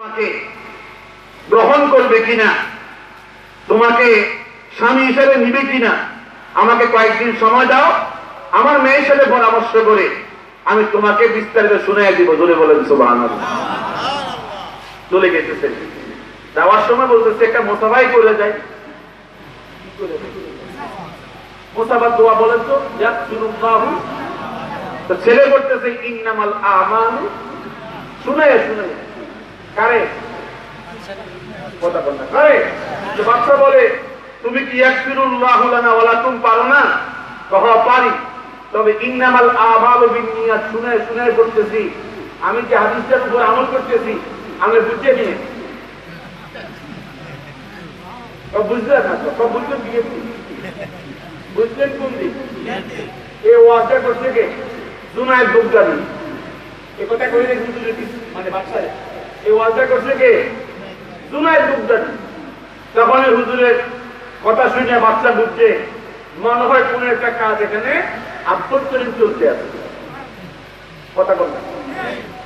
তোমাকে গ্রহণ করবে কিনা, তোমাকে স্বামী হিসেবে নিবে কিনা, আমাকে কয়েকদিন সময় দাও, আমার মেয়ের সাথে পরামর্শ করে আমি তোমাকে বিস্তারিত শুনিয়ে দিব। জোরে বলেন সুবহানাল্লাহ। চলে গেছে, যাওয়ার সময় বলতেছে একটা মোসাফাই করে যায়। মোসাফার দোয়া বলেন তো, তো ছেলে করতেছে ইন্নামাল আমালু, শুনে শুনে কারে কথা বল না কারে। যে বাচ্চা বলে তুমি কি ইয়াকফিরুল্লাহু লানা ওয়া লাকুম পারো না, কহ পারি, তবে ইন্নামাল আমালু বিন্নিয়াত শুনে শুনে করতেছি। আমি যে হাদিসটার উপর আমল করতেছি আমি বুঝে নিয়ে বুঝলেন না, সব বুঝলেন বিয়ে বুঝলেন কোন দিক এই ওয়াজটা করছে কে? জুনায়েদ বুগদানি। এই কথা কই রে মানে বাচ্চারে এই ওয়াজটা করছে কে? জুনায়েদ বুগদানি। তখন হুজুরের কথা শুনে বাচ্চা বুঝছে মনে হয় কোন একটা কাজ এখানে আভ্যন্তরীণ চলতে আছে। কথা বল না।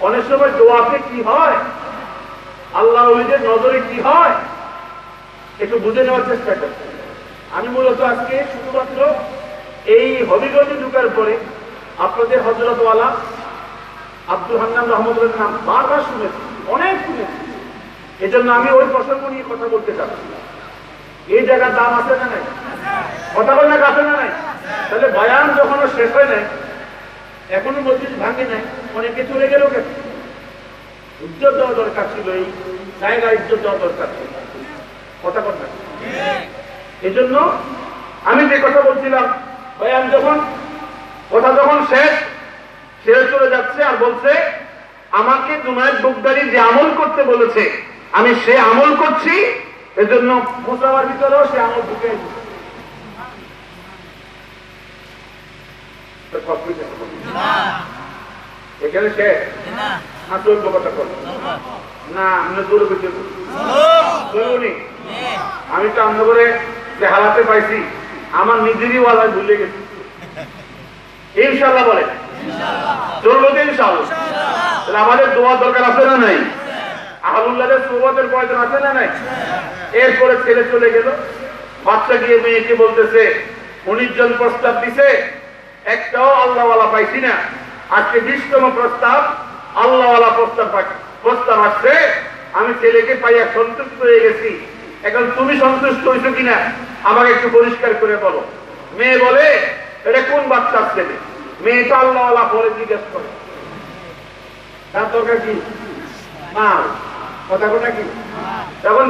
অনেক সময় দোয়াতে কি হয়, আল্লাহ ওলিদের নজরে কি হয়, একটু বুঝে নেওয়ার চেষ্টা করছে। আমি মূলত আজকে শুধুমাত্র এই হবিগঞ্জে ঢুকার পরে আপনাদের হযরতওয়ালা আব্দুল হান্নান রহমতুল্লাহর নাম বারবার শুনেছি, অনেক শুনেছি। এজন্য আমি ওই প্রসঙ্গ নিয়ে কথা বলতে চাচ্ছি। এই জায়গার দাম আছে না নাই? কথা বল না, আছে না নাই? তাহলে বয়ান যখন শেষ হয় নাই, এখনো মসজিদ ভাঙে নাই, অনেকে চলে গেল কেন? ইজ্জত দেওয়া দরকার ছিল, এই জায়গায় ইজ্জত দেওয়া দরকার ছিল। কথা বল না। এজন্য আমি যে কথা বলছিলাম, বয়ান যখন কথা যখন শেষ চলে যাচ্ছে আর বলছে আমাকে জুনায়েদ বুগদারি যে আমল করতে বলেছে আমি সে আমল করছি, এজন্য মুসাওয়ার ভিতরেও সে আমল ঢুকে এখানে সে কথা কর না, আমরা জোরে করছি আমি তো আমরা করে যে হালাতে পাইছি আমার নিজেরই ওয়ালা ভুলে গেছি। ইনশাআল্লাহ বলে চলবো তো ইনশাআল্লাহ। তাহলে আমাদের দোয়া দরকার আছে না নাই? আহলুল্লাহদের সুবতের প্রয়োজন আছে না নাই? এরপরে ছেলে চলে গেল, বাচ্চা গিয়ে মেয়েকে বলতেছে 19 জন প্রস্তাব দিছে, একটাও আল্লাহওয়ালা পাইছি না। আজকে 20তম প্রস্তাব আল্লাহওয়ালা প্রস্তাব আসছে। আমি ছেলেকে পাইয়া সন্তুষ্ট হয়ে গেছি, এখন তুমি সন্তুষ্ট হয়েছো কিনা আমাকে একটু পরিষ্কার করে বলো। মেয়ে বলে এটা কোন বাচ্চা ছেলে? মেয়েটা আল্লাহওয়ালা বলে জিজ্ঞেস করে তার দরকার কি? মা কথা কথা কি? তখন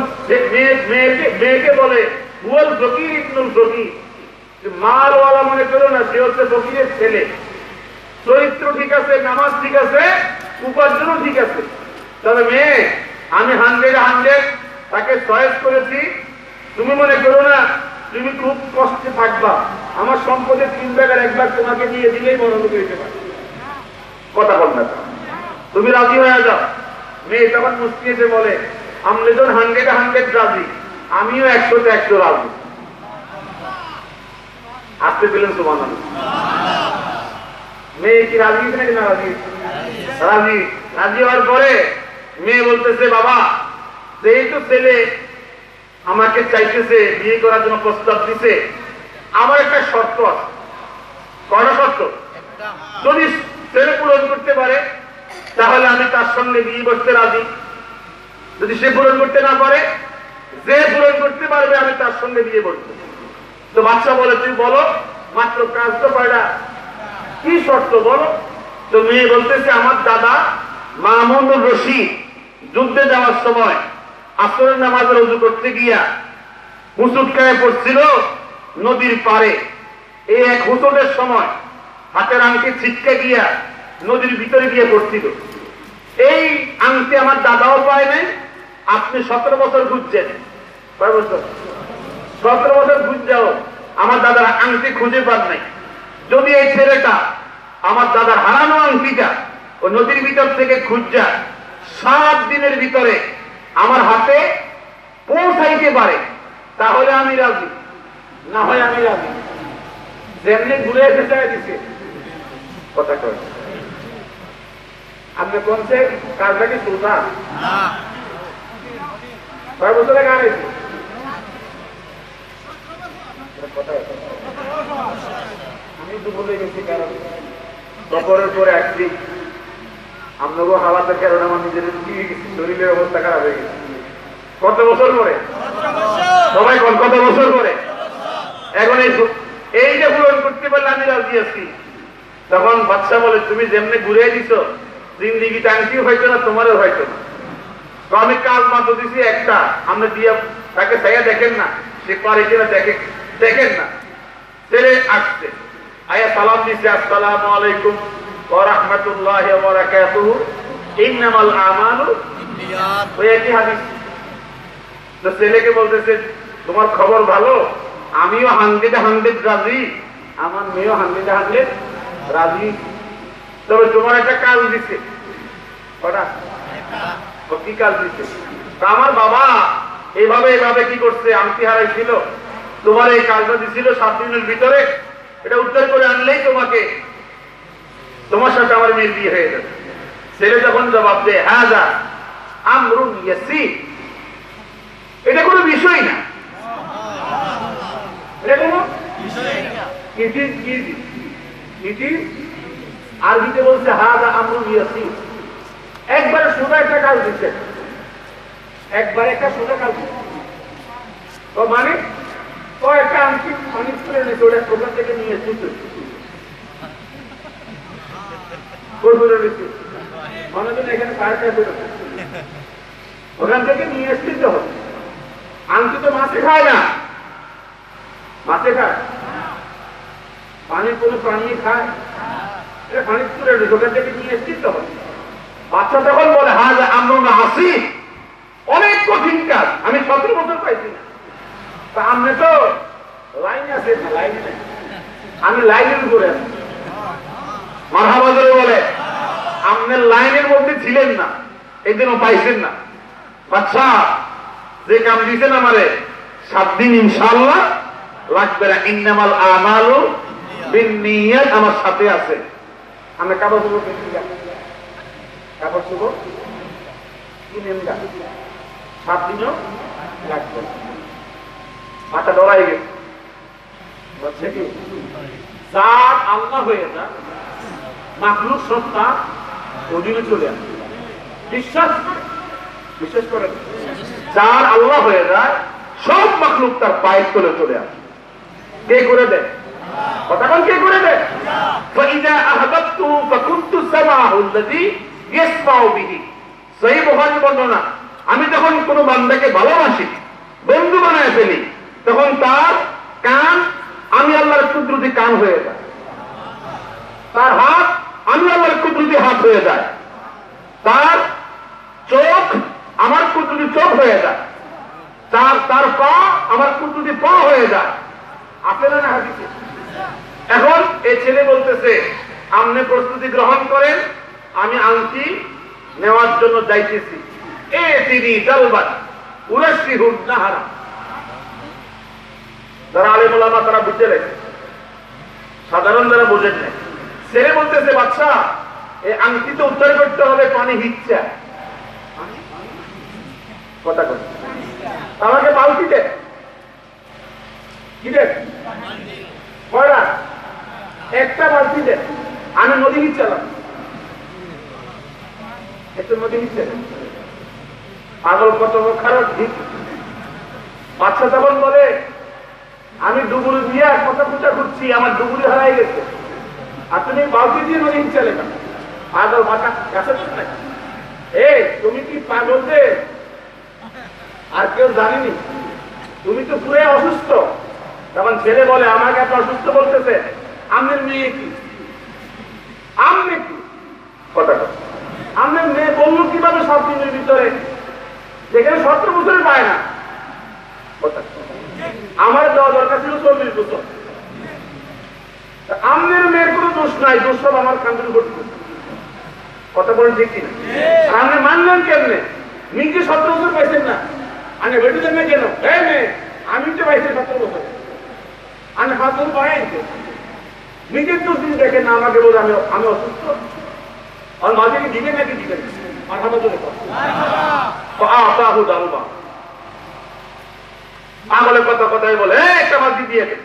মেয়েকে বলে হুয়াল ফকির ইবনুল ফকির, মালওয়ালা মনে করো না, সে হচ্ছে ফকিরের ছেলে। চরিত্র ঠিক আছে, নামাজ ঠিক আছে, উপার্জনও ঠিক আছে। তবে মেয়ে আমি 100 তাকে চয়েস করেছি। তুমি মনে করো না তুমি খুব কষ্টে থাকবা, আমার সম্পদের 3 ভাগের 1 ভাগ তোমাকে দিয়ে দিলেই বড় লোক হইতে পারে। কথা বল না, তুমি রাজি হয়ে যাও। মেয়ে তখন মুস্কি এসে বলে আমরা যখন 100 রাজি, আমিও 100 রাজি। আসতে দিলেন সুবহানাল্লাহ। মেয়ে কি রাজি হয়েছে নাকি না রাজি? রাজি। রাজি হওয়ার পরে মেয়ে বলতেছে বাবা যেহেতু ছেলে আমাকে চাইতেছে, বিয়ে করার জন্য প্রস্তাব দিছে, আমার একটা শর্ত আছে। কয়টা শর্ত? যদি ছেলে পূরণ করতে পারে তাহলে আমি তার সঙ্গে বিয়ে বসতে রাজি। যদি সে পূরণ করতে না পারে, যে পূরণ করতে পারবে আমি তার সঙ্গে বিয়ে বসবো। তো বাচ্চা বলে তুই বলো মাত্র কাজ তো কয়টা, কি শর্ত বলো? তো মেয়ে বলতেছে আমার দাদা মামুনুর রশিদ যুদ্ধে যাওয়ার সময় আসরের নামাজের ওযু করতে গিয়া হুঁচট খেয়ে পড়ছিল নদীর পাড়ে। এই এক হুঁচটের সময় হাতের আংটি ছিটকে গিয়া নদীর ভিতরে গিয়ে পড়ছিল। এই আংটি আমার দাদাও পায় নাই। আপনি 17 বছর খুঁজছেন, কয় বছর? 17 বছর খুঁজছেও আমার দাদার আংটি খুঁজে পান নাই। যদি এই ছেলেটা আমার দাদার হারানো আংটিটা ও নদীর ভিতর থেকে খুঁজা 7 দিনের ভিতরে আমার হাতে পৌঁছাইতে পারে তাহলে আমি রাজি, না হয় আমি রাজি। যেমনি ঘুরে এসে চাই দিছে কথা কয়। আপনি কোন সে কাজটা কি সুলতান? কয় বছরে গান হয়েছে? আমি তো বলে গেছি, কারণ বছরের পরে একদিন আপনাকেও হাওয়াতে কারণ আমার নিজের শরীরের অবস্থা খারাপ হয়ে গেছে। কত বছর পরে? সবাই কত বছর পরে? এখন এইটা পূরণ করতে পারলে আমি রাজি আছি। তখন বাদশা বলে, তুমি যেমনি ঘুরে দিছ জিন্দিগি টাঙ্কিও হয়তো না, তোমারও হয়তো না। তো আমি কাল মাত্র দিছি একটা, আপনি দিয়ে তাকে চাইয়া দেখেন না সে পারে কিনা, দেখেন না। ছেলে আসছে, আয়া সালাম দিছে, আসসালামু আলাইকুম ওয়া রাহমাতুল্লাহি ওয়া বারাকাতুহু, ইন্নামাল আমালু বিন্নিয়াত। ওই একই হাদিস। তো ছেলেকে বলতেছে, তোমার খবর ভালো, আমিও 100% রাজি, আমার মেয়েও 100% রাজি। তবে তোমার একটা কাজ দিচ্ছে। কি কাজ দিচ্ছে? আমার বাবা এইভাবে এইভাবে কি করছে, আংটি হারাইছিল, তোমার এই কাজটা দিছিল 7 দিনের ভিতরে, এটা উদ্ধার করে আনলেই তোমার সাথে আমার মেয়ের বিয়ে হয়ে যাবে। ছেলে যখন জবাব দেয়, হ্যাঁ যা আমরুন ইয়াসির, এটা কোনো বিষয় না, এটা কোনো it is easy, it is আরবিতে বলছে হাযা আমরুন ইয়াসির। একবারে সোজা একটা কাজ দিচ্ছে, একবারে একটা সোজা কাজ দিচ্ছে। তো মানে একটা আংটি অনেক করে নিচ্ছে, ওটা ওখান থেকে নিয়ে এসেছে, এখানে ওখান থেকে নিয়ে এসতে হবে। আংটি তো মাছে খায় না, মাছে খায়, পানির কোনো প্রাণী খায়, এটা পানি তুলে ওখান থেকে নিয়ে এসতে হবে। বাচ্চা তখন বলে, হ্যাঁ আমরা আসি, অনেক কঠিন কাজ, আমি 17 বছর পাইছি না। তা আমি তো লাইন আছে, লাইন নেই, আমি লাইনের উপরে আছি। মারহাবা বলে, আপনি লাইনের মধ্যে ছিলেন না, এই জন্য পাইছেন না। বাচ্চা যে কাম দিয়েছেন আমারে, 7 দিন ইনশাআল্লাহ লাগবে না, ইন্নামাল আমালু বিন্নিয়াত আমার সাথে আছে। আমরা কাপড় চোপড় কিনছি, কাপড় চোপড় কিনেন গা, 7 দিনও লাগবে। মাথা ডরাই গেছে, বলছে কি যার আল্লাহ হয়ে যা, মাখলুক সত্তা অধীনে চলে আসে। বিশ্বাস করেন, যার আল্লাহ হয়ে যায়, সব মাখলুক তার পায়ের তলে চলে আসে। কে করে দেয়? কতক্ষণ কে করে দেয়? ফাইযা আহবাবতু ফাকুনতু সামাহু আল্লাযী ইয়াসমাউ বিহি। সহিহ বুখারী বর্ণনা, আমি যখন কোনো বান্দাকে ভালোবাসি, বন্ধু বানায় ফেলি, তখন তার কান আমি আল্লাহর কুদরতি কান হয়ে যায়, তার হাত আমি আল্লাহর কুদরতি হাত হয়ে যায়, তার চোখ আমার কুদরতি চোখ হয়ে যায়, তার পা আমার কুদরতি পা হয়ে যায়। আপনারা না হাদিসে। এখন এই ছেলে বলতেছে, আপনি প্রস্তুতি গ্রহণ করেন, আমি আংটি নেওয়ার জন্য যাইতেছি। এ তিনি জালবান উরাশিহুন নাহারা। যারা আলেম ওলামা তারা বুঝতে লেগে, সাধারণ যারা বোঝেন না। ছেলে বলতেছে, বাচ্চা এই আংটি তো উদ্ধার করতে হবে, পানি হিচ্ছা, কথা কথা আমাকে বালতি দে, কি দে, কয়টা? একটা বালতি দে, আমি নদী হিচ্ছালাম, একটু নদী হিচ্ছে। পাগল কত খারাপ ঠিক। বাচ্চা তখন বলে, আমি ডুবুরি দিয়ে কথা পূজা করছি, আমার ডুবুরি হারাই গেছে, আর তুমি বালতি দিয়ে নদী হিচ্ছালে না। পাগল মাথা কাছে না, এই তুমি কি পাগল যে আর কেউ জানিনি, তুমি তো পুরো অসুস্থ। তখন ছেলে বলে, আমাকে এত অসুস্থ বলতেছে, আপনার মেয়ে কি? আপনি কি কথা কথা, আপনার মেয়ে বলল কিভাবে 7 দিনের ভিতরে, যেখানে 17 বছরে পায় না। আমার দেওয়া দরকার ছিল 40 বছর। আপনার মেয়ের কোনো দোষ নাই, দোষ সব আমার কান্দের উপর। কথা বলে ঠিক কিনা? আপনি মানলেন কেমনে? নিজে 17 বছর পাইছেন না, আমি বেটিলেন না কেন? আমি তো পাইছি 17 বছর, আমি 7 বছর পাই। নিজের দোষ দিন দেখেন না, আমাকে বলে আমি অসুস্থ। আর মাঝে দিবেন নাকি দিবেন? 18 বছরে পাগলের কথা কথাই বলে একটা বালতি দিয়ে দে।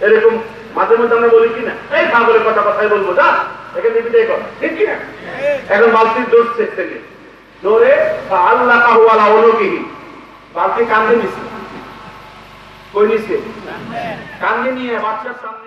এরকম মাঝে মধ্যে আমরা বলি কিনা, এই পাগলের কথা কথাই বলবো, যা এখানে বিদায় কর, ঠিক কিনা? এখন বালতির দোষ থেকে ধরে আল্লাহ কাহুয়ালা অলৌকিহি, বালতি কান্দে নিছে, কই নিছে? কান্দে নিয়ে বাচ্চার সামনে